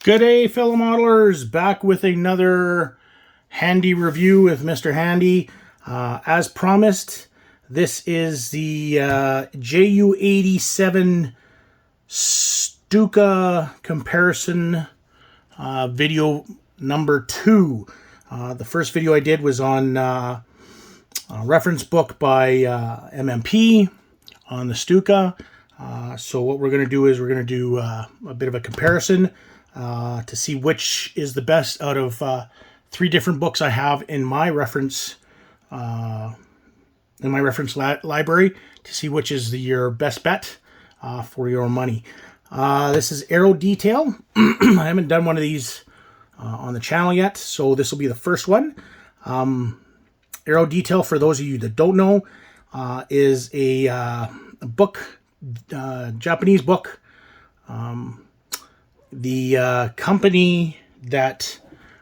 Good day, fellow modelers. Back with another handy review with Mr. Handy. As promised, this is the JU87 Stuka comparison video number 2. The first video I did was on a reference book by MMP on the Stuka. So what we're going to do is we're going to do a bit of a comparison to see which is the best out of 3 different books I have in my reference library, to see which is your best bet for your money. This is Aero Detail. I haven't done one of these on the channel yet, so this will be the first one. Aero Detail, for those of you that don't know, is a book, Japanese book. The company that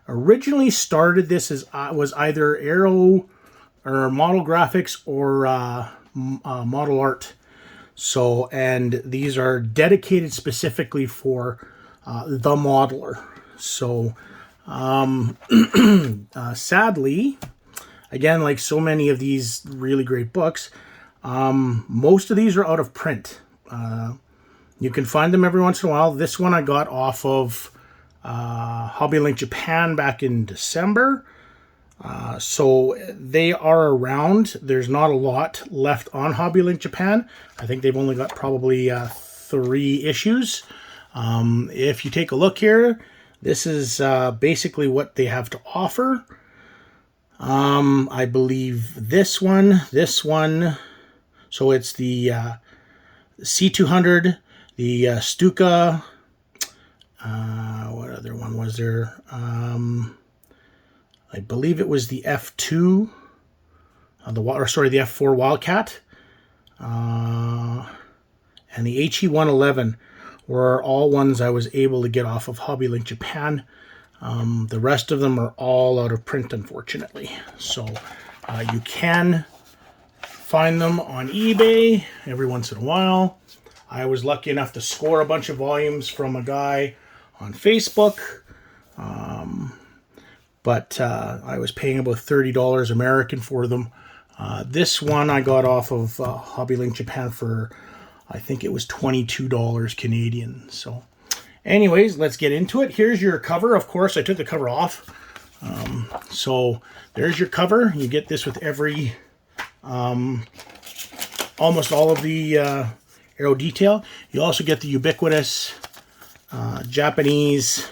originally started this was either Aero or Model Graphics or Model Art. So, and these are dedicated specifically for the modeler. So, sadly, again, like so many of these really great books, most of these are out of print. You can find them every once in a while. This one I got off of HobbyLink Japan back in December. So they are around. There's not a lot left on HobbyLink Japan. I think they've only got probably 3 issues. If you take a look here, this is basically what they have to offer. I believe this one. So it's the C200, the Stuka. What other one was there? I believe it was the F2, the F4 Wildcat, and the HE111 were all ones I was able to get off of HobbyLink Japan. The rest of them are all out of print, unfortunately. So you can find them on eBay every once in a while. I was lucky enough to score a bunch of volumes from a guy on Facebook. But I was paying about $30 American for them. This one I got off of HobbyLink Japan for, I think it was $22 Canadian. So anyways, let's get into it. Here's your cover. Of course, I took the cover off. So there's your cover. You get this with every, almost all of the Aero Detail. You also get the ubiquitous Japanese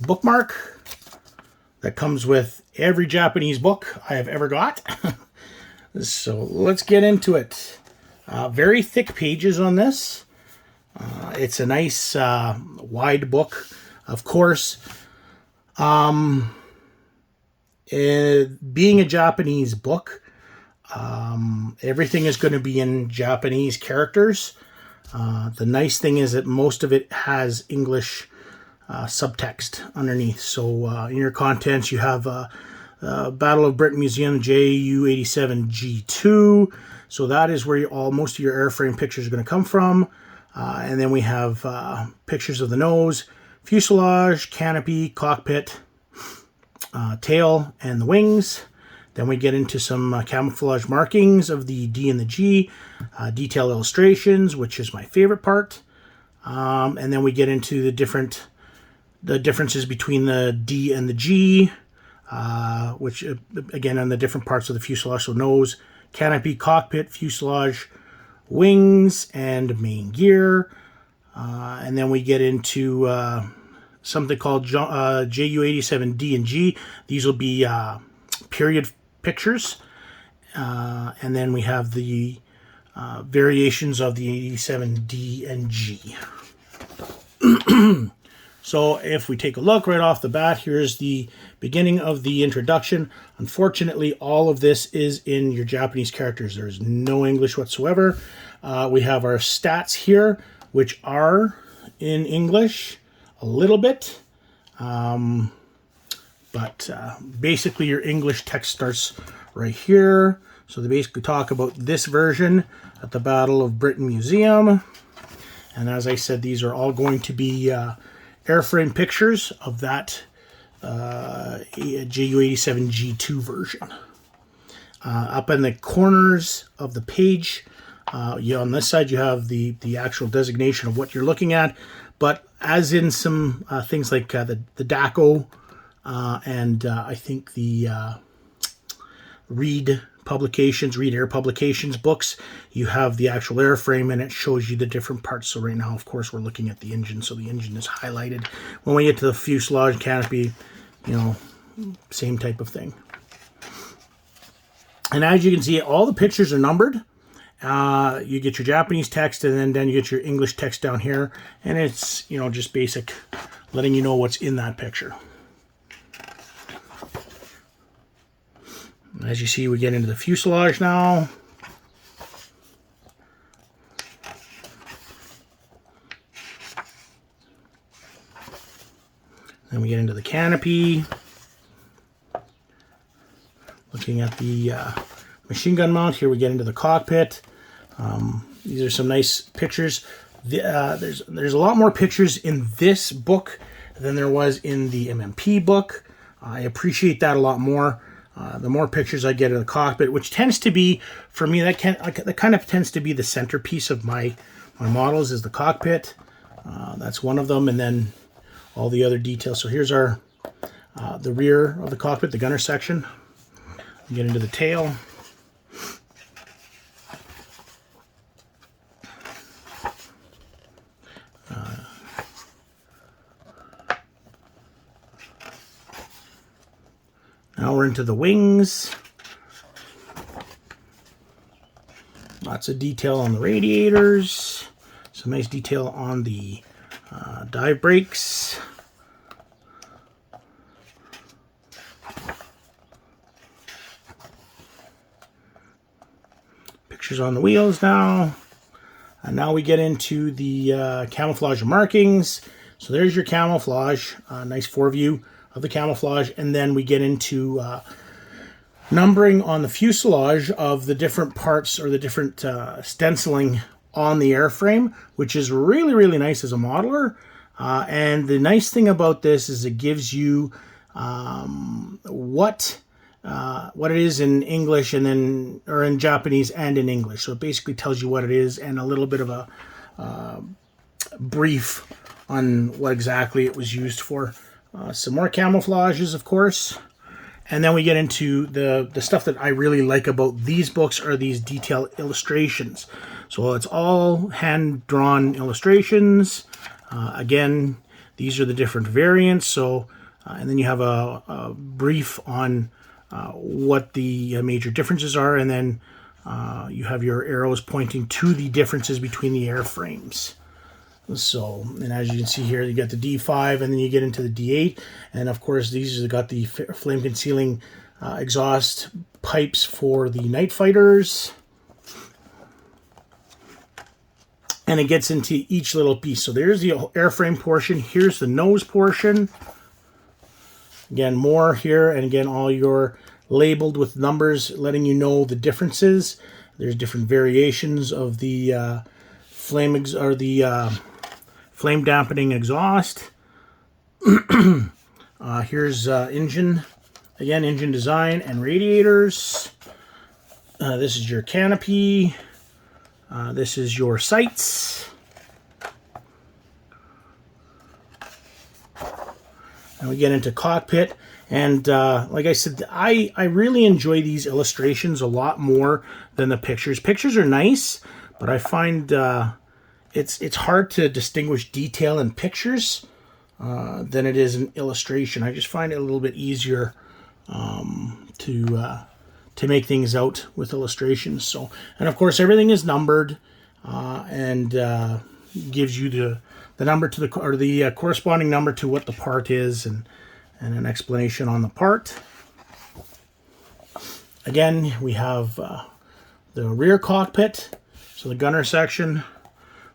bookmark that comes with every Japanese book I have ever got. So let's get into it. Very thick pages on this. It's a nice wide book. Of course, being a Japanese book, everything is going to be in Japanese characters. The nice thing is that most of it has English subtext underneath. So in your contents, you have Battle of Britain Museum JU87 G2. So that is where most of your airframe pictures are going to come from. And then we have pictures of the nose, fuselage, canopy, cockpit, tail, and the wings. Then we get into some camouflage markings of the D and the G, detail illustrations, which is my favorite part. And then we get into the differences between the D and the G, which again on the different parts of the fuselage, so nose, canopy, cockpit, fuselage, wings, and main gear. And then we get into something called JU87 D and G. These will be period pictures. And then we have the variations of the 87 D and G. So if we take a look right off the bat, here's the beginning of the introduction. Unfortunately, all of this is in your Japanese characters. There's no English whatsoever. We have our stats here, which are in English a little bit. But basically your English text starts right here. So they basically talk about this version at the Battle of Britain Museum. And as I said, these are all going to be airframe pictures of that JU87G2 version. Up in the corners of the page, on this side you have the actual designation of what you're looking at, but as in some things like the Takao and I think the Reed Air Publications books, you have the actual airframe and it shows you the different parts. So right now, of course, we're looking at the engine, so the engine is highlighted. When we get to the fuselage canopy, same type of thing. And as you can see, all the pictures are numbered. You get your Japanese text, and then you get your English text down here, and it's just basic, letting you know what's in that picture. As you see, we get into the fuselage now. Then we get into the canopy. Looking at the machine gun mount, here we get into the cockpit. These are some nice pictures. There's a lot more pictures in this book than there was in the MMP book. I appreciate that a lot more. The more pictures I get of the cockpit, which tends to be, for me, that kind of tends to be the centerpiece of my models, is the cockpit. That's one of them, and then all the other details. So here's our the rear of the cockpit, the gunner section. We get into the tail. Now we're into the wings. Lots of detail on the radiators. Some nice detail on the dive brakes. Pictures on the wheels now. And now we get into the camouflage markings. So there's your camouflage. Nice foreview of the camouflage, and then we get into numbering on the fuselage of the different parts, or the different stenciling on the airframe, which is really, really nice as a modeler. And the nice thing about this is it gives you what it is in English, and then, or in Japanese and in English. So it basically tells you what it is, and a little bit of a brief on what exactly it was used for. Some more camouflages, of course. And then we get into the stuff that I really like about these books are these detailed illustrations. So it's all hand-drawn illustrations. Again, these are the different variants. So, and then you have a brief on what the major differences are. And then you have your arrows pointing to the differences between the airframes. So, and as you can see here, you get the D5, and then you get into the D8, and of course these have got the flame concealing exhaust pipes for the night fighters, and it gets into each little piece. So there's the airframe portion. Here's the nose portion. Again, more here, and again, all your labeled with numbers, letting you know the differences. There's different variations of the flame dampening exhaust. Here's engine, again, engine design and radiators. This is your canopy. This is your sights. And we get into cockpit. And like I said, I really enjoy these illustrations a lot more than the pictures. Pictures are nice, but I find it's hard to distinguish detail in pictures than it is in illustration. I just find it a little bit easier to make things out with illustrations. So, and of course, everything is numbered and gives you the number to the corresponding number to what the part is, and an explanation on the part. Again, we have the rear cockpit, so the gunner section.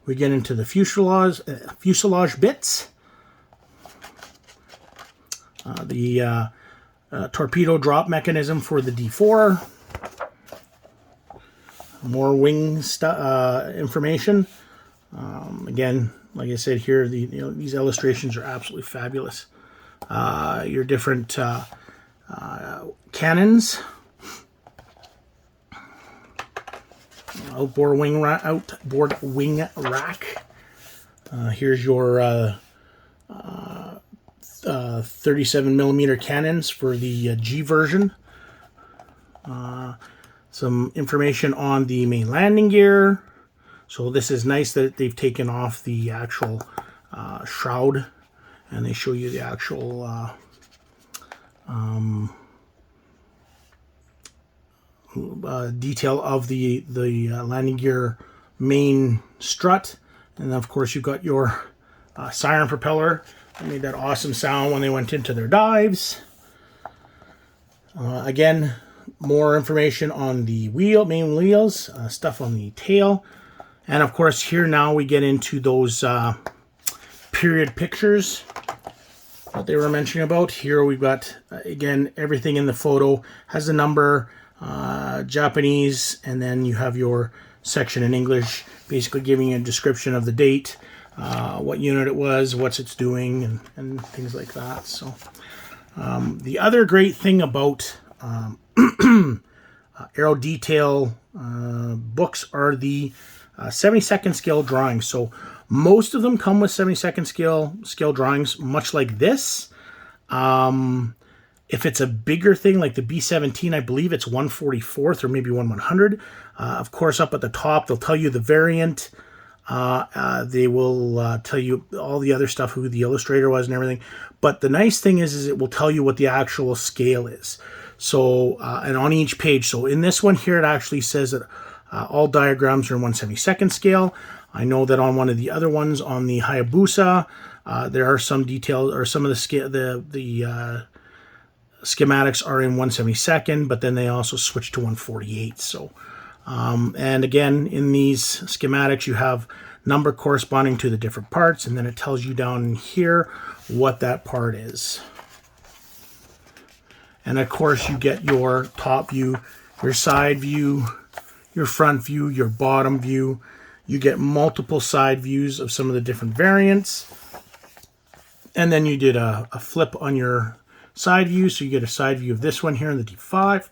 We get into the fuselage bits, the torpedo drop mechanism for the D4, more wing information. Again, like I said here, these illustrations are absolutely fabulous. Your different cannons, outboard wing rack. Here's your 37 millimeter cannons for the G version. Some information on the main landing gear. So this is nice that they've taken off the actual shroud, and they show you the actual detail of the landing gear main strut. And of course you've got your siren propeller. They made that awesome sound when they went into their dives. Again, more information on the main wheels, stuff on the tail. And of course here now we get into those period pictures that they were mentioning about. Here we've got, again, everything in the photo has a number, Japanese, and then you have your section in English, basically giving you a description of the date, what unit it was, what's it's doing, and things like that. So the other great thing about Aero Detail books are the 72nd scale drawings. So most of them come with 72nd scale drawings, much like this. If it's a bigger thing like the B-17, I believe it's 1/44th or maybe 1/100. Of course, up at the top, they'll tell you the variant. They will tell you all the other stuff, who the illustrator was and everything. But the nice thing is it will tell you what the actual scale is. So, and on each page. So in this one here, it actually says that all diagrams are in 1/72nd scale. I know that on one of the other ones, on the Hayabusa, there are some details, or some of the schematics are in 1/72nd, but then they also switch to 1/48. So, and again, in these schematics, you have number corresponding to the different parts, and then it tells you down here what that part is. And of course, you get your top view, your side view, your front view, your bottom view. You get multiple side views of some of the different variants. And then you did a flip on your side view. So you get a side view of this one here in the D5,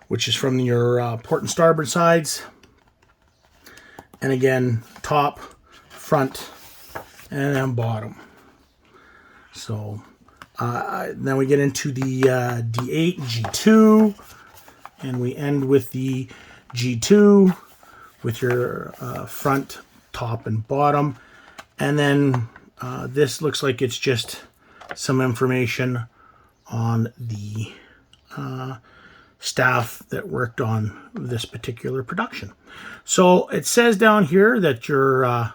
which is from your port and starboard sides. And again, top, front, and then bottom. So then we get into the D8, G2, and we end with the G2 with your front, top, and bottom. And then this looks like it's just some information on the staff that worked on this particular production. So it says down here that your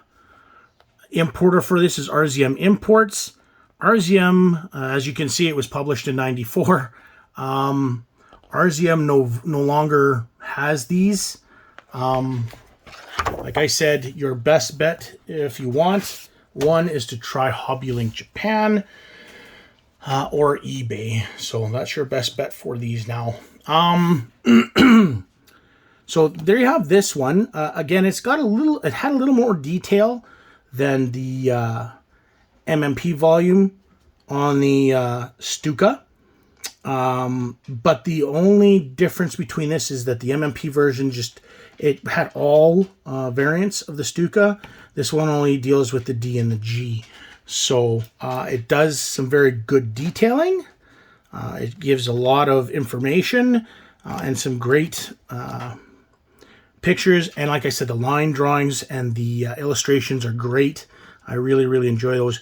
importer for this is RZM Imports. RZM, as you can see, it was published in '94. RZM no longer has these. Like I said, your best bet, if you want one, is to try HobbyLink Japan or eBay. So that's your best bet for these now. So there you have this one. Again, it had a little more detail than the MMP volume on the Stuka. But the only difference between this is that the MMP version it had all variants of the Stuka. This one only deals with the D and the G. So it does some very good detailing. It gives a lot of information and some great pictures. And like I said, the line drawings and the illustrations are great. I really, really enjoy those.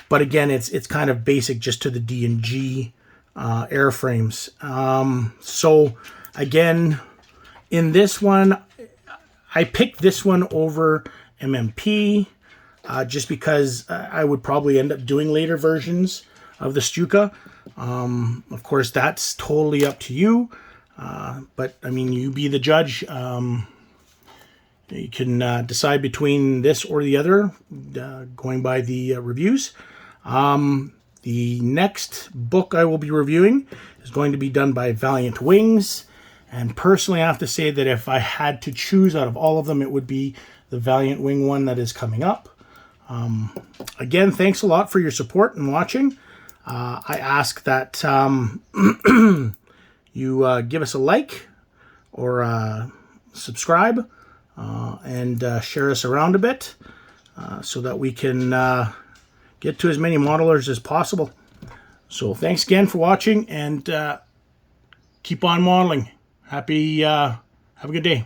But again, it's kind of basic just to the D and G airframes. So again, in this one, I picked this one over MMP just because I would probably end up doing later versions of the Stuka. Of course, that's totally up to you. But I mean, you be the judge. You can decide between this or the other, going by the reviews. The next book I will be reviewing is going to be done by Valiant Wings. And personally, I have to say that if I had to choose out of all of them, it would be the Valiant Wing one that is coming up. Again, thanks a lot for your support and watching. I ask that you give us a like or subscribe and share us around a bit so that we can get to as many modelers as possible. So thanks again for watching, and keep on modeling. Have a good day.